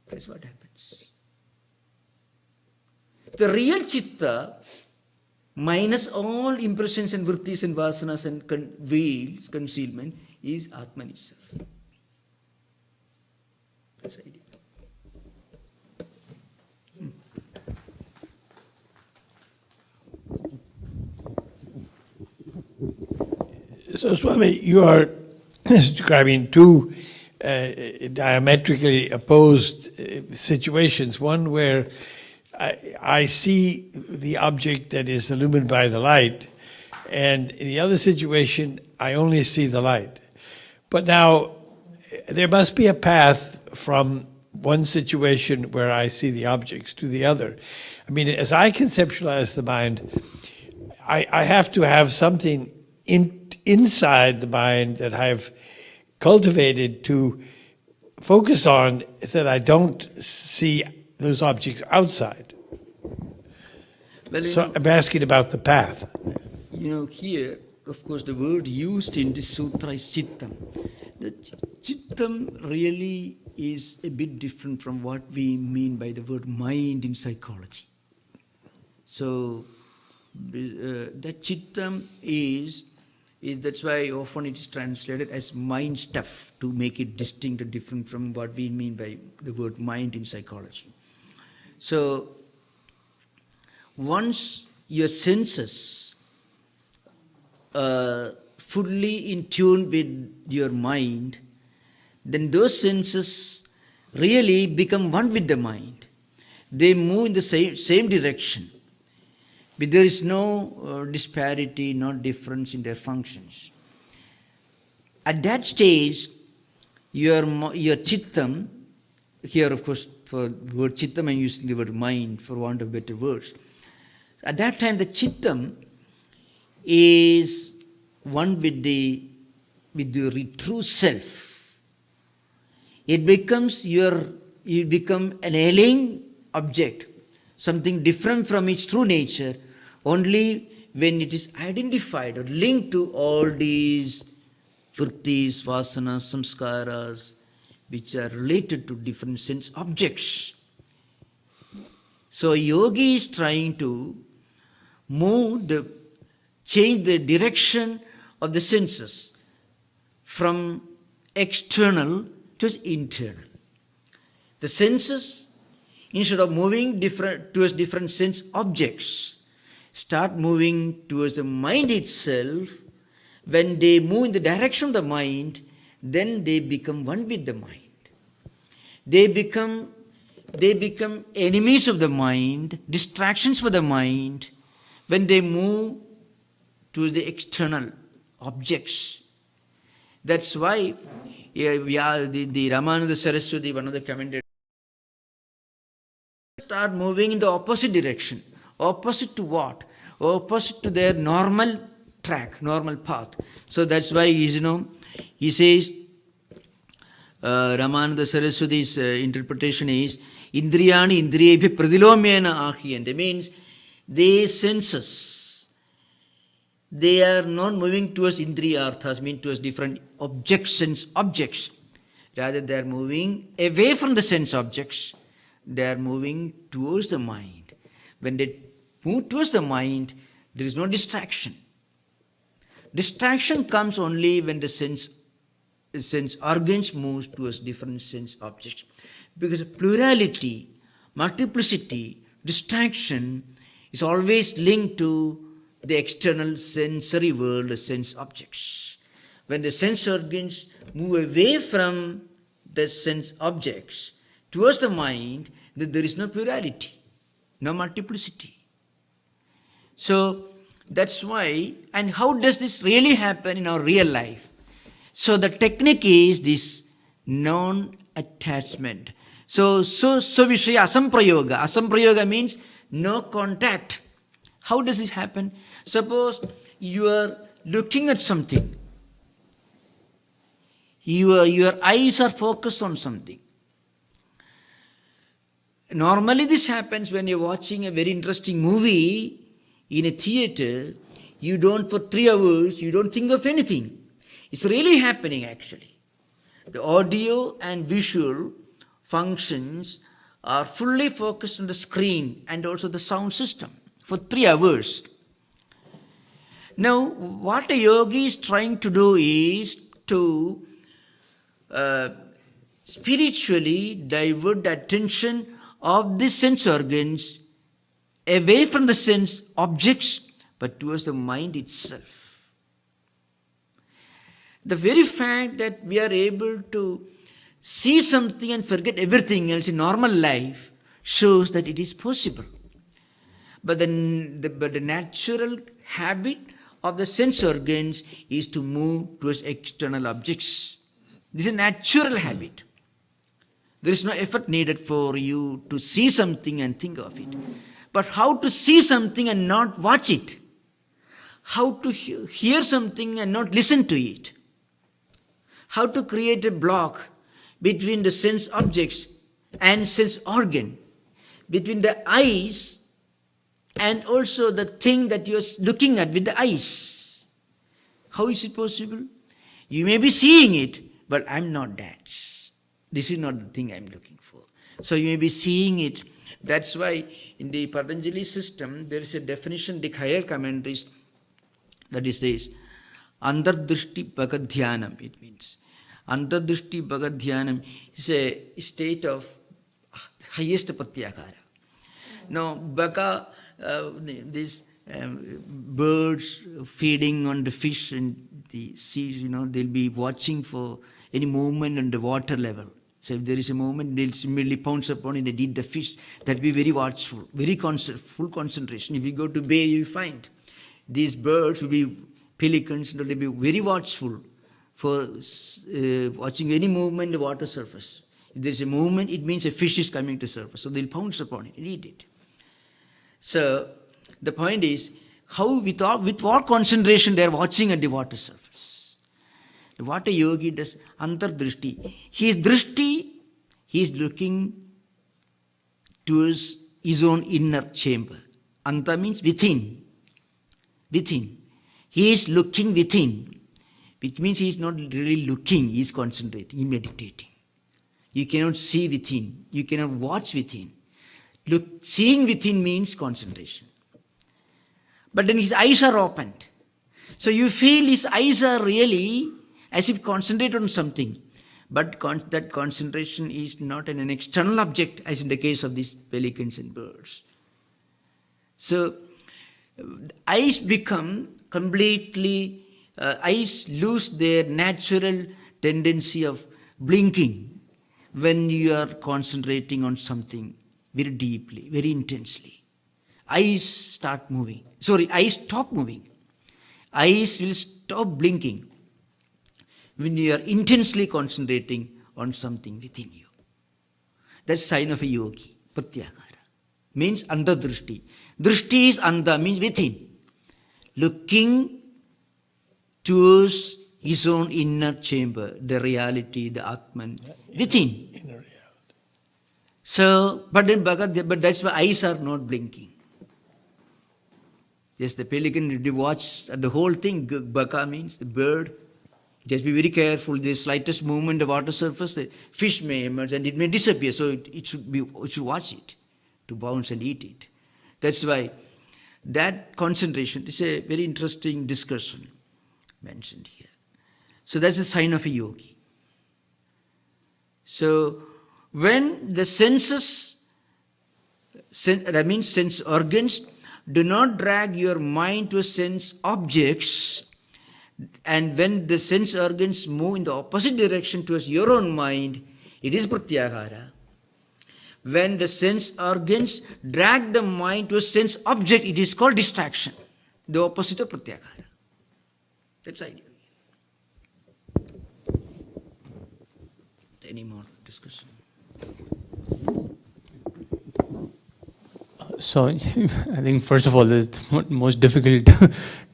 That's what happens. The real chitta, minus all impressions and vrittis and vasanas and veils, concealment, is Atman itself. That's the idea. So, Swami, you are describing two diametrically opposed situations. One where I see the object that is illuminated by the light, and in the other situation, I only see the light. But now, there must be a path from one situation where I see the objects to the other. I mean, as I conceptualize the mind, I have to have something inside the mind that I've cultivated to focus on, that I don't see those objects outside. Well, so I'm asking about the path. Here, of course, the word used in this sutra is chittam. The chittam really is a bit different from what we mean by the word mind in psychology. So, that chittam is that's why often it is translated as mind stuff, to make it distinct and different from what we mean by the word mind in psychology. So, once your senses fully in tune with your mind, then those senses really become one with the mind. They move in the same direction. But there is no disparity, no difference in their functions. At that stage, your chittam, here of course for the word chittam I'm using the word mind for want of better words. At that time the chittam is one with the true self. You become an alien object, something different from its true nature, only when it is identified or linked to all these vrittis, vasanas, samskaras, which are related to different sense objects. So yogi is trying to change the direction of the senses from external to internal. The senses, instead of moving towards different sense objects, start moving towards the mind itself. When they move in the direction of the mind, then they become one with the mind. They become enemies of the mind, distractions for the mind, when they move towards the external objects. That's why the Ramananda Saraswati, one of the commentators, start moving in the opposite direction. Opposite to what? Opposite to their normal track, normal path. So that's why he says, Ramananda Saraswati's interpretation is, Indriyani indriyebhi pradilomyena ahiyante. Means these senses, they are not moving towards indriyarthas, means towards different sense objects. Rather, they are moving away from the sense objects. They are moving towards the mind. When they move towards the mind, there is no distraction. Distraction comes only when the sense organs move towards different sense objects. Because plurality, multiplicity, distraction is always linked to the external sensory world, the sense objects. When the sense organs move away from the sense objects towards the mind, then there is no plurality, no multiplicity. So that's why, and how does this really happen in our real life? So the technique is this non-attachment. So vishaya asamprayoga. Asamprayoga means no contact. How does this happen? Suppose you are looking at something. Your eyes are focused on something. Normally this happens when you're watching a very interesting movie in a theater. For 3 hours, you don't think of anything. It's really happening actually. The audio and visual functions are fully focused on the screen and also the sound system for 3 hours. Now, what a yogi is trying to do is to spiritually divert the attention of the sense organs away from the sense objects but towards the mind itself. The very fact that we are able to see something and forget everything else in normal life shows that it is possible. But the natural habit of the sense organs is to move towards external objects. This is a natural habit. There is no effort needed for you to see something and think of it. But how to see something and not watch it? How to hear something and not listen to it? How to create a block between the sense objects and sense organ, between the eyes and also the thing that you are looking at with the eyes. How is it possible? You may be seeing it, but I'm not that. This is not the thing I'm looking for. So you may be seeing it. That's why in the Patanjali system, there is a definition, the higher commentaries, that is this, Antardrishti Bhagadhyanam, it means. Antardrishti Bhagadhyanam is a state of highest Pratyahara. Now, Bhaka, this birds feeding on the fish and the seas, they'll be watching for any movement on the water level. So if there is a movement, they'll immediately pounce upon it and eat the fish. That'll be very watchful, very full concentration. If you go to bay, you find these birds will be pelicans, they'll be very watchful for watching any movement on the water surface. If there's a movement, it means a fish is coming to surface. So they'll pounce upon it and eat it. So the point is, with what concentration they are watching at the water surface. What a yogi does, antardrishti. He is looking towards his own inner chamber. Anta means within. Within. He is looking within, which means he is not really looking, he is concentrating, he is meditating. You cannot see within, you cannot watch within. Seeing within means concentration. But then his eyes are opened. So you feel his eyes are really as if concentrated on something. But that concentration is not an external object, as in the case of these pelicans and birds. So eyes become completely, eyes lose their natural tendency of blinking when you are concentrating on something very deeply, very intensely. Eyes stop moving. Eyes will stop blinking when you are intensely concentrating on something within you. That's sign of a yogi, Pratyahara. Means andadrishti. Drishti is anda, means within. Looking towards his own inner chamber, the reality, the Atman, within. Inner reality. So, but that's why eyes are not blinking. Yes, the pelican, they watch the whole thing. Baka means the bird. Just be very careful. The slightest movement of the water surface, the fish may emerge and it may disappear. So it should watch it to bounce and eat it. That's why that concentration is a very interesting discussion mentioned here. So that's a sign of a yogi. So when the senses, that means sense organs, do not drag your mind to sense objects, and when the sense organs move in the opposite direction towards your own mind, it is Pratyahara. When the sense organs drag the mind to a sense object, it is called distraction, the opposite of Pratyahara. That's the idea. Any more discussion? So, I think first of all, it's the most difficult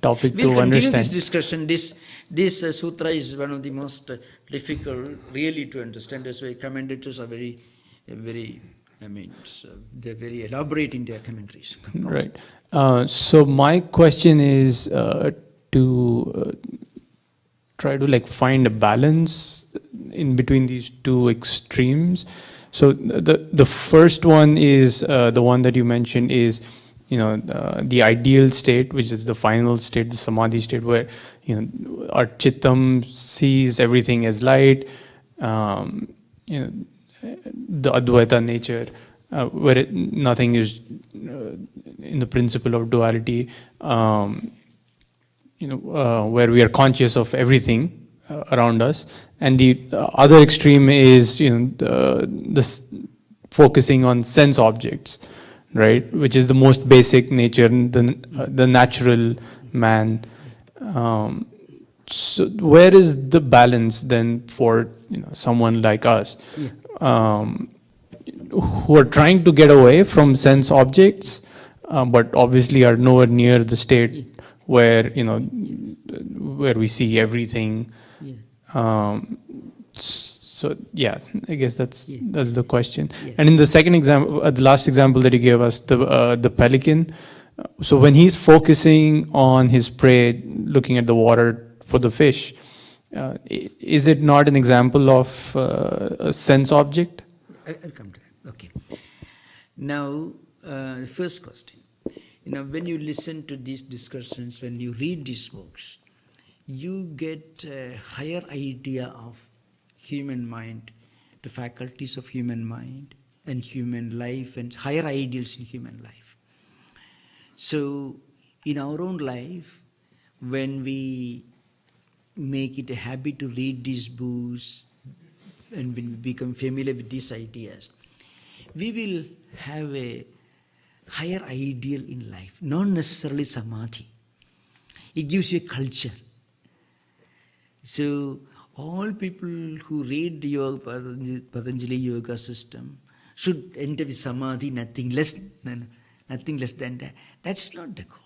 topic We'll to continue understand. this discussion. This sutra is one of the most difficult, really, to understand. That's why commentators are very, they're very elaborate in their commentaries. Right. So my question is to try to find a balance in between these two extremes. So the first one is the one that you mentioned is, the ideal state, which is the final state, the samadhi state, where our chittam sees everything as light, the Advaita nature, where nothing is in the principle of duality, where we are conscious of everything around us, and the other extreme is this focusing on sense objects, right, which is the most basic nature, the natural man. So where is the balance then for someone like us, who are trying to get away from sense objects, but obviously are nowhere near the state where where we see everything. So yeah, I guess that's the question. Yeah. And in the second example, the last example that you gave us, the pelican. So when he's focusing on his prey, looking at the water for the fish, is it not an example of a sense object? I'll come to that. Okay. Now, the first question. When you listen to these discussions, when you read these books, you get a higher idea of human mind, the faculties of human mind and human life, and higher ideals in human life. So in our own life, when we make it a habit to read these books and when we become familiar with these ideas, we will have a higher ideal in life, not necessarily samadhi. It gives you a culture. So all people who read the yoga, Patanjali yoga system should enter with samadhi, nothing less than that. That's not the goal.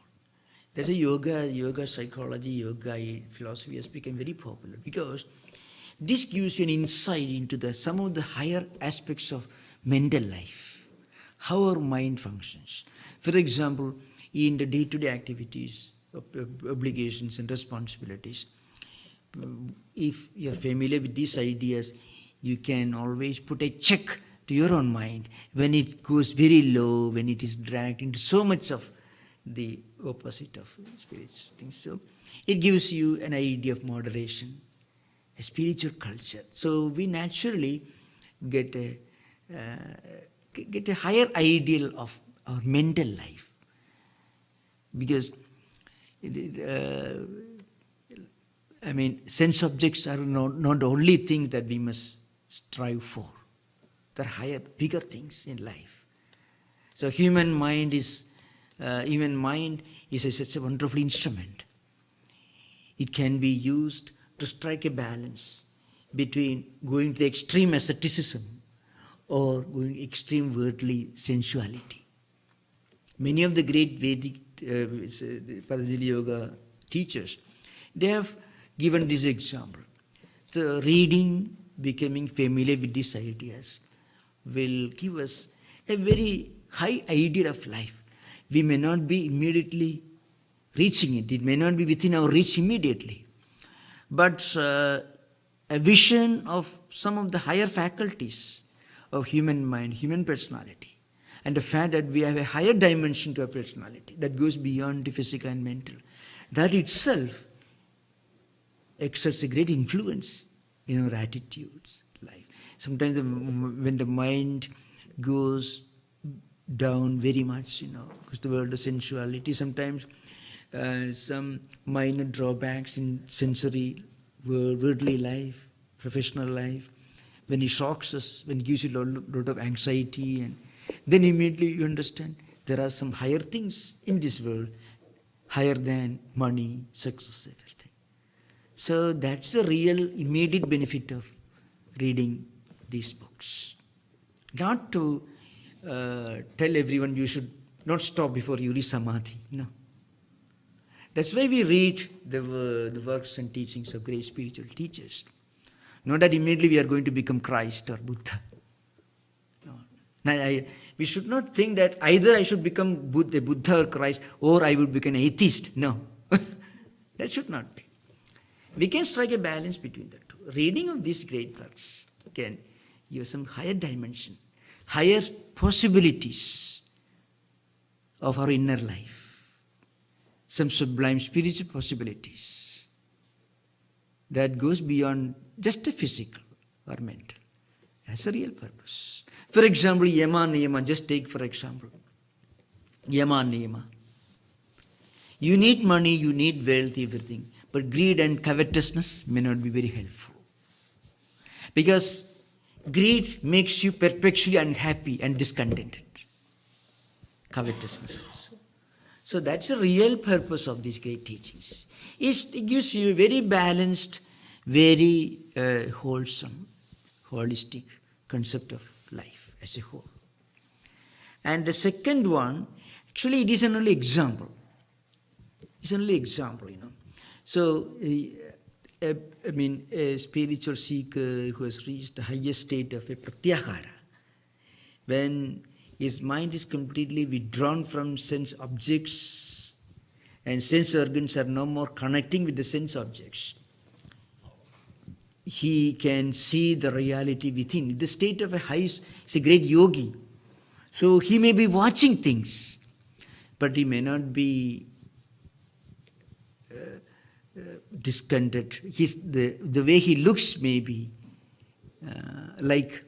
That's a yoga psychology, yoga philosophy has become very popular because this gives you an insight into some of the higher aspects of mental life, how our mind functions. For example, in the day-to-day activities, obligations and responsibilities, if you're familiar with these ideas, you can always put a check to your own mind when it goes very low, when it is dragged into so much of the opposite of spiritual things. So it gives you an idea of moderation, a spiritual culture. So we naturally get a higher ideal of our mental life, because sense objects are not the only things that we must strive for. There are higher, bigger things in life. So human mind is such a wonderful instrument. It can be used to strike a balance between going to the extreme asceticism or going extreme worldly sensuality. Many of the great Vedic Patanjali Yoga teachers, they have given this example. So reading, becoming familiar with these ideas will give us a very high ideal of life. We may not be immediately reaching it. It may not be within our reach immediately. But a vision of some of the higher faculties of human mind, human personality, and the fact that we have a higher dimension to our personality that goes beyond the physical and mental, that itself exerts a great influence in our attitudes, life. Sometimes when the mind goes down very much, because the world of sensuality, sometimes some minor drawbacks in sensory, worldly life, professional life, when it shocks us, when it gives you a lot of anxiety, and then immediately you understand there are some higher things in this world, higher than money, success, everything. So that's the real immediate benefit of reading these books. Not to tell everyone you should not stop before you reach samadhi. No. That's why we read the works and teachings of great spiritual teachers. Not that immediately we are going to become Christ or Buddha. No. Now, we should not think that either I should become a Buddha or Christ or I would become an atheist. No. That should not be. We can strike a balance between the two. Reading of these great works can give some higher dimension, higher possibilities of our inner life, some sublime spiritual possibilities that goes beyond just a physical or mental. That's the real purpose. For example, Yama Niyama, just take for example. Yama Niyama. You need money, you need wealth, everything, but greed and covetousness may not be very helpful. Because greed makes you perpetually unhappy and discontented. Covetousness also. So that's the real purpose of these great teachings. It gives you a very balanced, very wholesome, holistic concept of life as a whole. And the second one, actually it is an only example. It's only example, So, a spiritual seeker who has reached the highest state of a Pratyahara, when his mind is completely withdrawn from sense objects and sense organs are no more connecting with the sense objects, he can see the reality within. The state of is a great yogi. So he may be watching things, but he may not be discontented. The way he looks may be like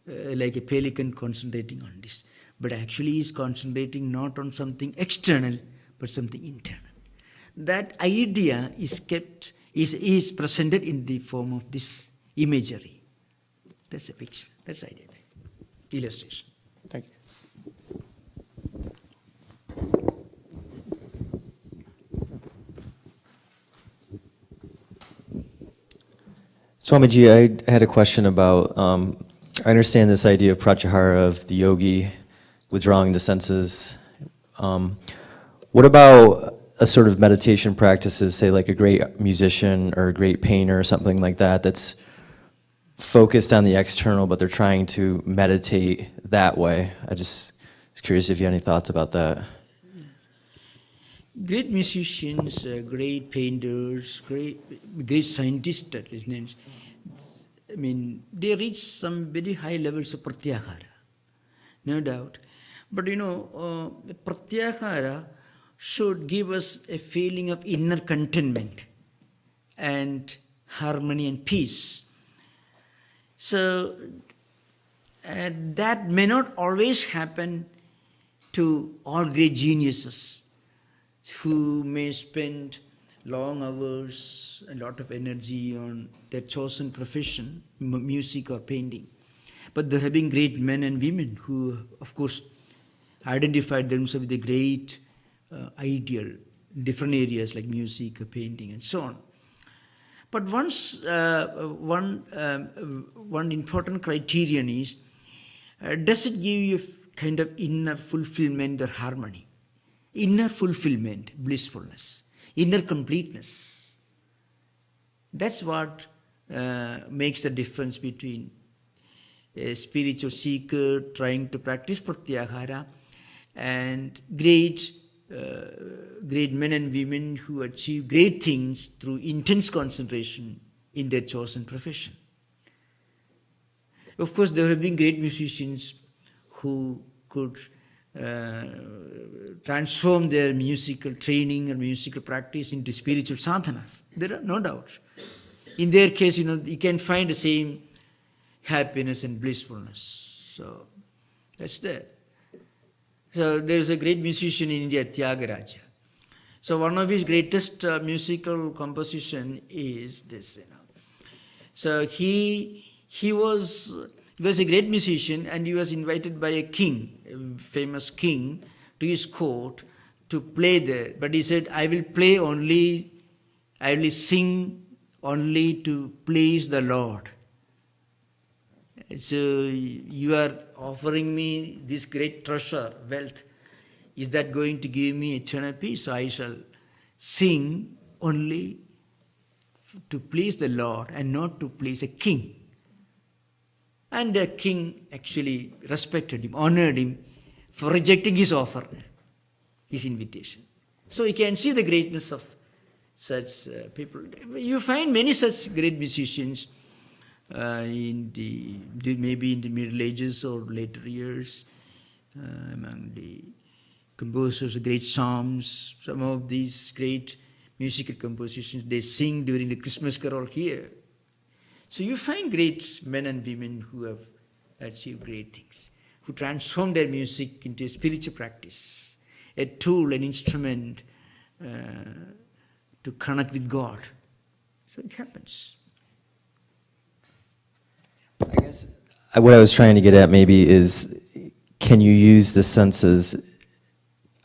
a pelican concentrating on this. But actually he is concentrating not on something external, but something internal. That idea is is presented in the form of this imagery. That's a picture. That's the idea. Illustration. Thank you. Swamiji, I had a question about, I understand this idea of pratyahara, of the yogi withdrawing the senses. What about a sort of meditation practices, say like a great musician or a great painter or something like that, that's focused on the external, but they're trying to meditate that way? I just was curious if you had any thoughts about that. Great musicians, great painters, great scientists, at least, I mean, they reach some very high levels of pratyahara, no doubt. But pratyahara should give us a feeling of inner contentment and harmony and peace. So that may not always happen to all great geniuses who may spend long hours, a lot of energy on their chosen profession, music or painting. But there have been great men and women who, of course, identified themselves with a great ideal in different areas like music or painting and so on. But one important criterion is, does it give you a kind of inner fulfillment or harmony? Inner fulfillment, blissfulness, inner completeness. That's what makes the difference between a spiritual seeker trying to practice pratyahara and great men and women who achieve great things through intense concentration in their chosen profession. Of course, there have been great musicians who could transform their musical training or musical practice into spiritual sadhanas. There are no doubt. In their case, you can find the same happiness and blissfulness. So that's there. So there is a great musician in India, Tyagaraja. So one of his greatest musical composition is this. So he was a great musician, and he was invited by a king, a famous king, to his court to play there. But he said, I will sing only to please the Lord. So you are offering me this great treasure, wealth. Is that going to give me eternal peace? So I shall sing only to please the Lord and not to please a king. And the king actually respected him, honored him for rejecting his offer, his invitation. So you can see the greatness of such people. You find many such great musicians maybe in the Middle Ages or later years, among the composers of great psalms. Some of these great musical compositions they sing during the Christmas carol here. So you find great men and women who have achieved great things, who transform their music into a spiritual practice, a tool, an instrument to connect with God. So it happens. I guess what I was trying to get at maybe is, can you use the senses?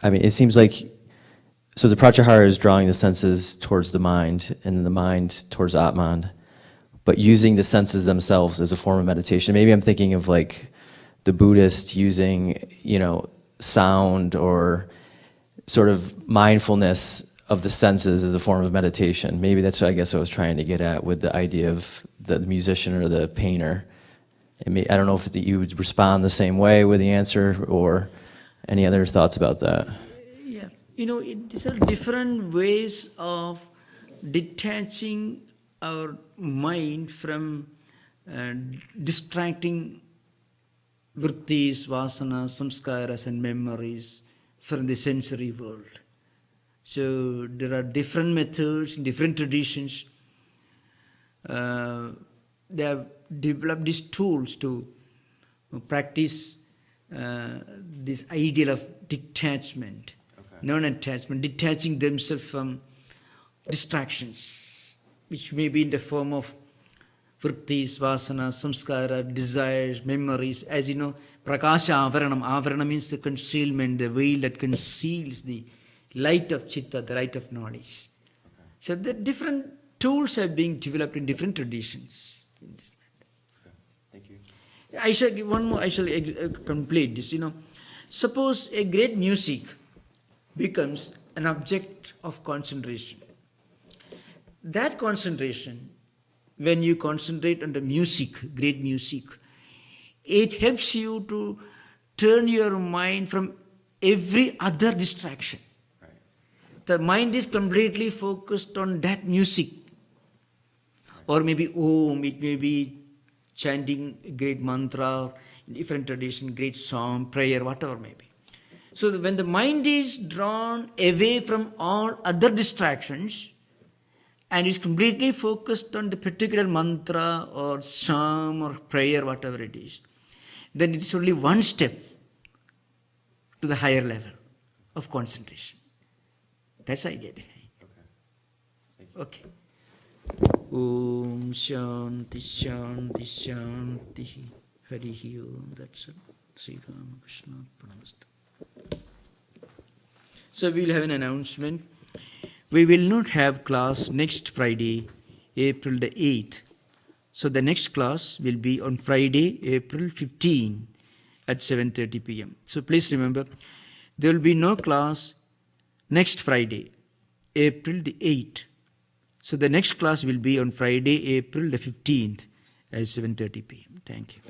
I mean, it seems like, so the pratyahara is drawing the senses towards the mind, and the mind towards Atman, but using the senses themselves as a form of meditation. Maybe I'm thinking of like the Buddhist using, sound or sort of mindfulness of the senses as a form of meditation. Maybe that's what I guess I was trying to get at with the idea of the musician or the painter. I don't know if you would respond the same way with the answer, or any other thoughts about that? Yeah, these are different ways of detaching our mind from distracting vrittis, vasanas, samskaras and memories from the sensory world. So there are different methods, different traditions. They have developed these tools to practice this ideal of detachment. Okay. Non-attachment, detaching themselves from distractions, which may be in the form of vrittis, vasanas, samskara, desires, memories. As you know, prakasha avaranam. Avarana means the concealment, the veil that conceals the light of chitta, the light of knowledge. So the different tools are being developed in different traditions. Thank you. I shall give one more, I shall complete this. Suppose a great music becomes an object of concentration. That concentration, when you concentrate on the music, great music, it helps you to turn your mind from every other distraction. Right. The mind is completely focused on that music. Or maybe Om, it may be chanting a great mantra, in different tradition, great song, prayer, whatever may be. So when the mind is drawn away from all other distractions and is completely focused on the particular mantra or psalm or prayer, whatever it is, then it is only one step to the higher level of concentration. That's the idea behind. Okay. Om Shanti Shanti Shanti Harihi Om. That's it. Sri Ramakrishna Pranamastu. So we will have an announcement. We will not have class next Friday, April the 8th. So the next class will be on Friday, April 15 at 7:30 p.m. So please remember, there will be no class next Friday, April the 8th. So the next class will be on Friday, April the 15th at 7:30 p.m. Thank you.